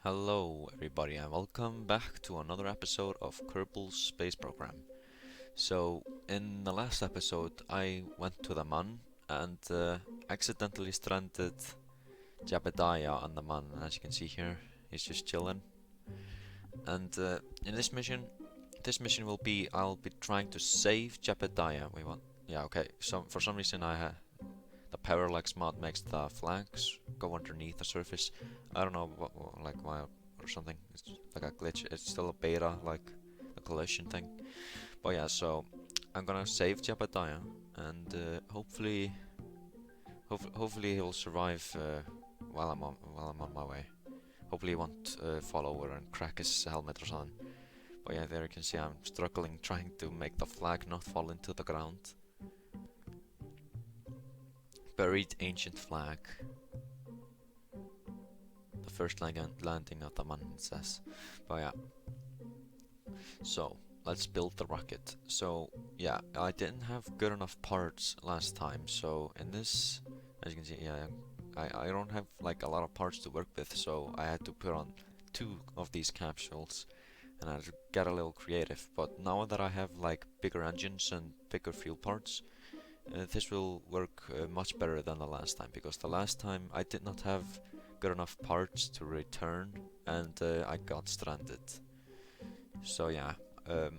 Hello, everybody, and welcome back to another episode of Kerbal's Space Program. So, in the last episode, I went to the Mun and accidentally stranded Jedediah on the Mun. As you can see here, he's just chilling. And in this mission will be I'll be trying to save Jedediah. Yeah, okay. So for some reason, the parallax mod makes the flags go underneath the surface. I don't know like why or something. It's like a glitch. It's still a beta, like a collision thing. But yeah, so I'm gonna save Jebediah, and hopefully he'll survive while I'm on my way. Hopefully he won't fall over and crack his helmet or something. But yeah, there you can see I'm struggling trying to make the flag not fall into the ground. Buried ancient flag. The first landing of the Mun, it says. But yeah, so let's build the rocket. So yeah, I didn't have good enough parts last time. So in this, as you can see, yeah, I don't have like a lot of parts to work with. So I had to put on two of these capsules, and I had to get a little creative. But now that I have like bigger engines and bigger fuel parts, this will work much better than the last time, because the last time I did not have good enough parts to return, and I got stranded. So yeah, um,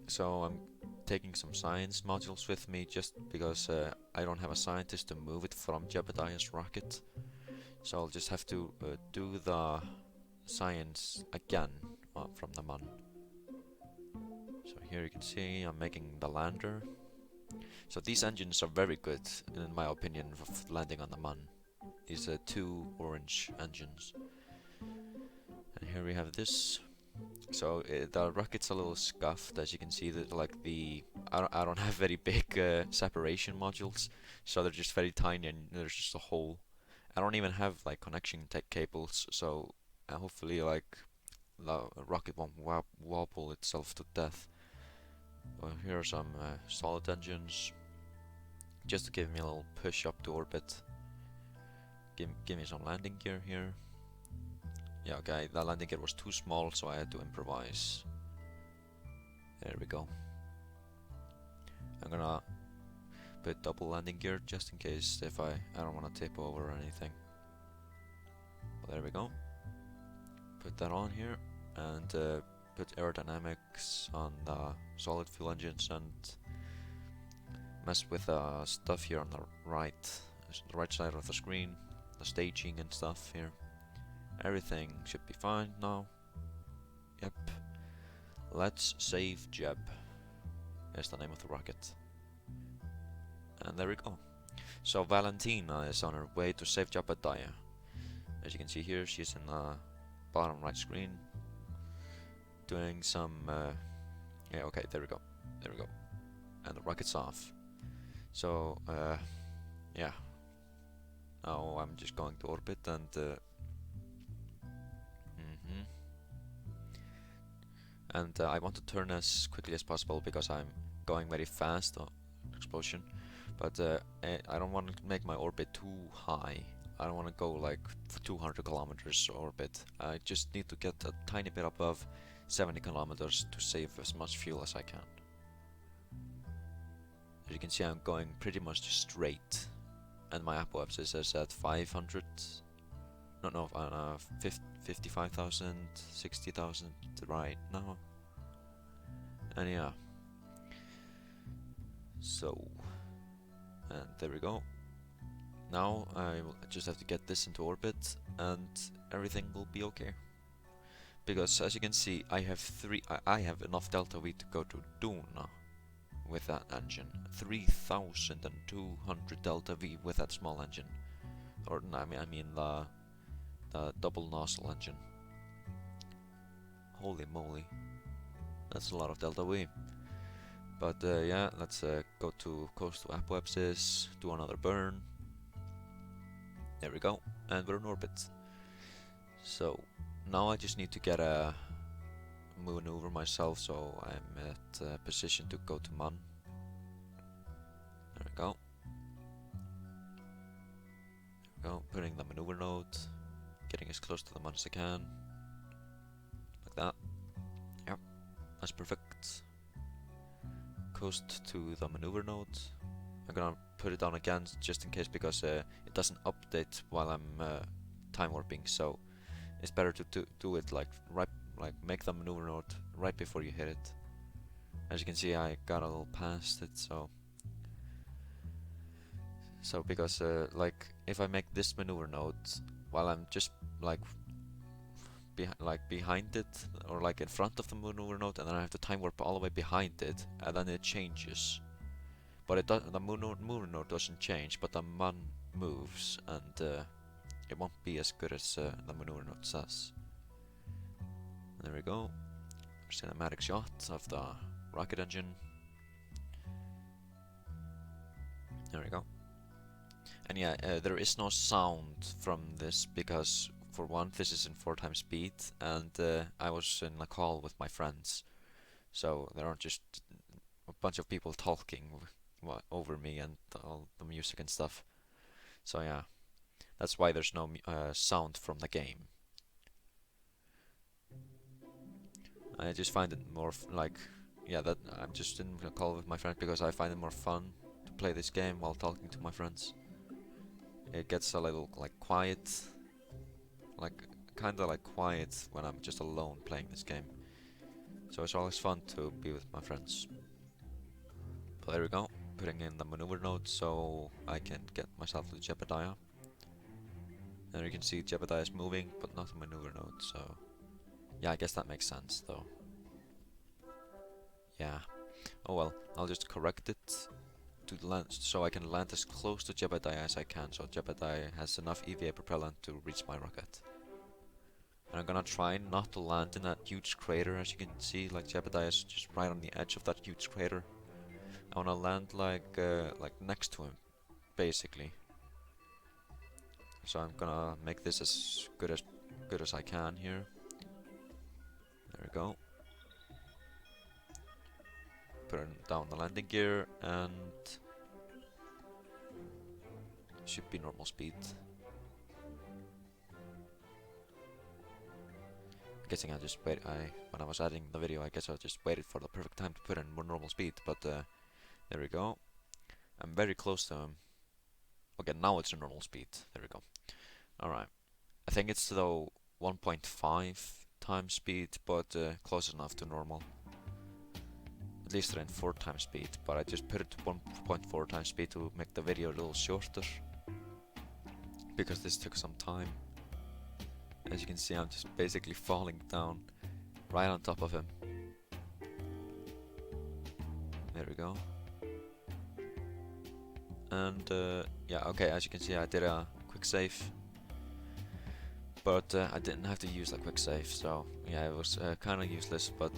so I'm taking some science modules with me just because I don't have a scientist to move it from Jebediah's rocket. So I'll just have to do the science again from the Mun. So here you can see I'm making the lander. So these engines are very good, in my opinion, for landing on the Mun. These two orange engines. And here we have this. So the rocket's a little scuffed, as you can see. That like I don't have very big separation modules, so they're just very tiny, and there's just a hole. I don't even have like connection tech cables, so hopefully like the rocket won't wobble itself to death. Well, here are some solid engines, just to give me a little push up to orbit. Give me some landing gear here. Yeah, okay, the landing gear was too small, so I had to improvise. There we go. I'm gonna put double landing gear just in case if I don't want to tip over or anything. Well, there we go. Put that on here, and put aerodynamics on the solid fuel engines, and mess with stuff here on the right side of the screen, the staging and stuff here. Everything should be fine now. Yep. Let's save Jeb. Is the name of the rocket. And there we go. So Valentina is on her way to save Jebediah. As you can see here, she's in the bottom right screen, doing some. Yeah, okay, there we go. There we go. And the rocket's off. So, yeah. Now I'm just going to orbit and. Mhm. And I want to turn as quickly as possible because I'm going very fast on explosion. But I don't want to make my orbit too high. I don't want to go like 200 kilometers orbit. I just need to get a tiny bit above 70 kilometers to save as much fuel as I can. As you can see, I'm going pretty much straight, and my apoapsis is at 500. No, 55,000, 60,000 right now. And yeah. So, and there we go. Now I will just have to get this into orbit, and everything will be okay. Because as you can see, I have enough delta V to go to Duna with that engine. 3,200 delta V with that small engine. Or I mean the double nozzle engine. Holy moly, that's a lot of delta V. But yeah, let's go to coastal apoapsis, do another burn. There we go, and we're in orbit. So now I just need to get a maneuver myself, so I'm at a position to go to Mun. There we go. There we go, putting the maneuver node, getting as close to the Mun as I can. like that. Yep, that's perfect. Coast to the maneuver node. I'm gonna put it down again just in case because it doesn't update while I'm time warping, so it's better to do it like make the maneuver node right before you hit it. As you can see, I got a little past it, so because like if I make this maneuver node while I'm just like behind it or like in front of the maneuver node, and then I have to time warp all the way behind it, and then it changes. But it does, the maneuver node doesn't change, but the Mun moves, and it won't be as good as the maneuver node says. And there we go. Cinematic shot of the rocket engine. There we go. And yeah, there is no sound from this because, for one, this is in 4x speed, and I was in a call with my friends, so there aren't just a bunch of people talking over me and all the music and stuff. So yeah, that's why there's no sound from the game. I just find it more that I'm just in a call with my friend because I find it more fun to play this game while talking to my friends. It gets a little like quiet, kinda like quiet when I'm just alone playing this game. So it's always fun to be with my friends. But there we go, putting in the maneuver node so I can get myself to Jedediah. And you can see Jedediah is moving, but not the maneuver node, so yeah, I guess that makes sense though. Yeah. Oh well, I'll just correct it to land so I can land as close to Jedediah as I can, so Jedediah has enough EVA propellant to reach my rocket. And I'm gonna try not to land in that huge crater. As you can see, like Jedediah is just right on the edge of that huge crater. I wanna land like next to him, basically. So I'm gonna make this as good as I can here. There we go. Put down the landing gear and should be normal speed. Guessing I just when I was adding the video, I guess I just waited for the perfect time to put in more normal speed, but there we go. I'm very close to him. Okay, now it's a normal speed. There we go. Alright. I think it's though 1.5 times speed, but close enough to normal. At least around 4 times speed, but I just put it to 1.4 times speed to make the video a little shorter. Because this took some time. As you can see, I'm just basically falling down right on top of him. There we go. And yeah, okay, as you can see, I did a quick save. But I didn't have to use the quick save, so yeah, it was kind of useless. But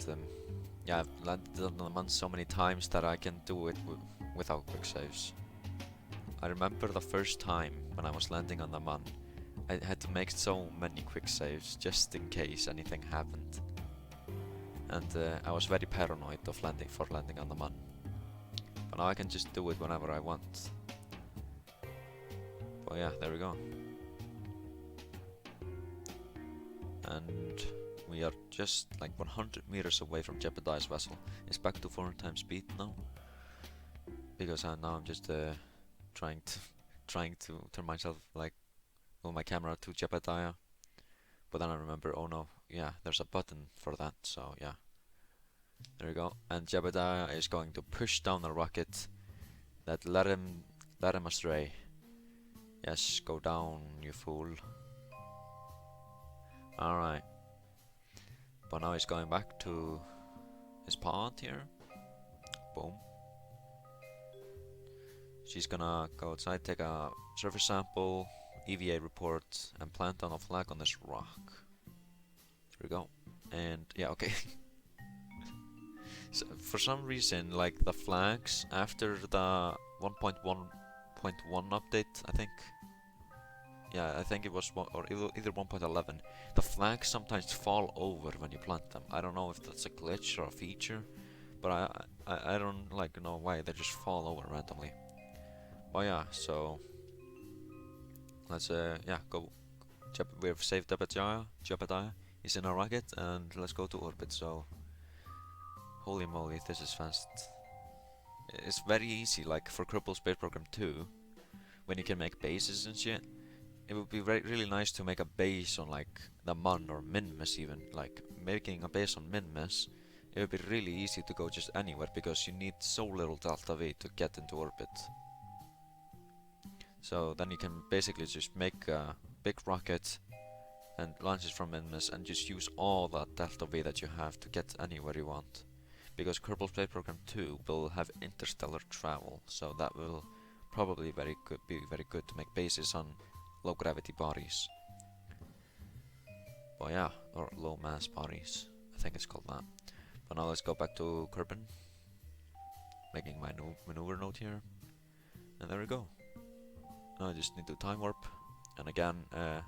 yeah, I've landed on the Mun so many times that I can do it without quick saves. I remember the first time when I was landing on the Mun, I had to make so many quick saves just in case anything happened. And I was very paranoid of landing on the Mun. But now I can just do it whenever I want. But yeah, there we go. And we are just like 100 meters away from Jedediah's vessel. It's back to 4 times speed now. Because now I'm just trying to turn myself my camera to Jedediah. But then I remember, oh no, yeah, there's a button for that, so yeah. There we go. And Jedediah is going to push down the rocket that led him astray. Yes, go down, you fool. Alright. But now he's going back to his pod here. Boom. She's gonna go outside, take a surface sample, EVA report, and plant down a flag on this rock. There we go. And yeah, okay. So for some reason, like the flags after the 1.1.1 update, I think. Yeah, I think it was either 1.11. The flags sometimes fall over when you plant them. I don't know if that's a glitch or a feature, but I don't know why they just fall over randomly. But yeah, so let's yeah, go. We've saved Jedediah. He's in a rocket, and let's go to orbit. So, holy moly, this is fast. It's very easy, like for Kerbal Space Program 2, when you can make bases and shit. It would be really nice to make a base on like the Mun or Minmus even. Like making a base on Minmus, it would be really easy to go just anywhere because you need so little delta V to get into orbit. So then you can basically just make a big rocket and launch it from Minmus and just use all that delta V that you have to get anywhere you want. Because Kerbal Space Program 2 will have interstellar travel, so that will probably be very good to make bases on low gravity bodies. But yeah, or low mass bodies. I think it's called that. But now let's go back to Kerbin. Making my new maneuver node here. And there we go. Now I just need to time warp. And again, I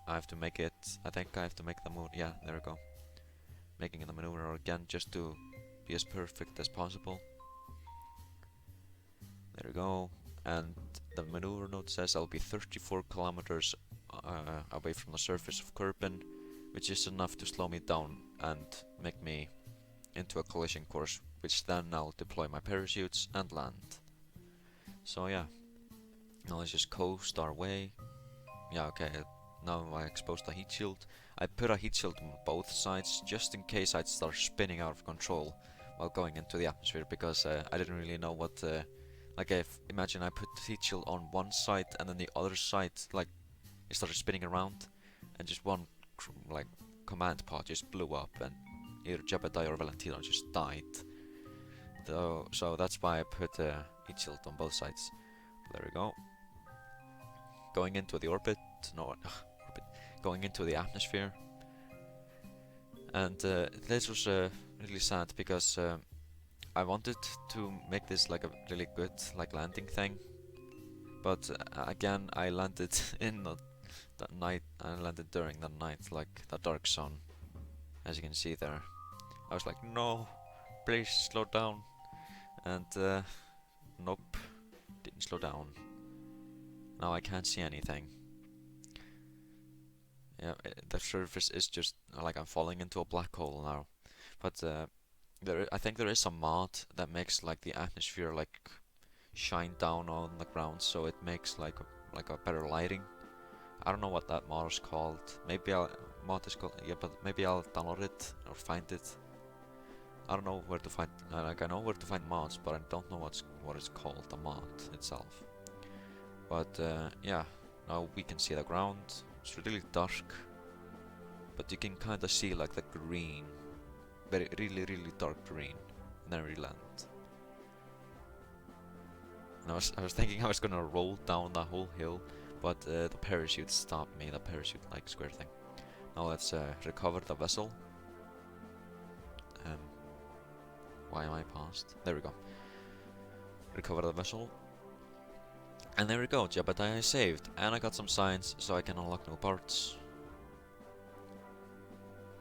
have to make it. I think I have to make the moon. Yeah, there we go. Making the maneuver again just to be as perfect as possible. There we go. And the maneuver node says I'll be 34 kilometers away from the surface of Kerbin, which is enough to slow me down and make me into a collision course, which then I'll deploy my parachutes and land. So yeah, now let's just coast our way. Yeah, okay, now I exposed the heat shield. I put a heat shield on both sides just in case I'd start spinning out of control while going into the atmosphere, because I didn't really know what like imagine I put the heat shield on one side and then the other side like it started spinning around and just one like command pod just blew up and either Jedediah or Valentino just died. So that's why I put heat shield on both sides. There we go. Going into the orbit, going into the atmosphere. And this was really sad because I wanted to make this like a really good like landing thing, but again I landed in the night. I landed during the night, like the dark zone, as you can see there. I was like, no, please slow down, and nope, didn't slow down. Now I can't see anything. Yeah, the surface is just like I'm falling into a black hole now, but I think there is a mod that makes like the atmosphere like shine down on the ground, so it makes like a better lighting. I don't know what that mod is called. Maybe mod is called, yeah, but maybe I'll download it or find it. I don't know where to find. Like I know where to find mods, but I don't know what it's called, the mod itself. But yeah, now we can see the ground. It's really dark, but you can kind of see like the green. Really dark green, and then we land. And I was thinking I was gonna roll down the whole hill, but the parachute stopped me. The parachute like square thing. Now let's recover the vessel. Why am I paused? There we go. Recover the vessel. And there we go. Jedediah is saved, and I got some signs, so I can unlock new parts.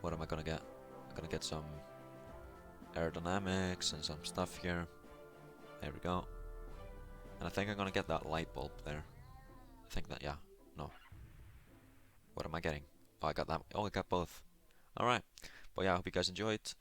What am I gonna get? I'm gonna get some aerodynamics and some stuff here. There we go. And I think I'm gonna get that light bulb there. I think that, yeah. No. What am I getting? Oh, I got that. Oh, I got both. Alright. But yeah, I hope you guys enjoyed. And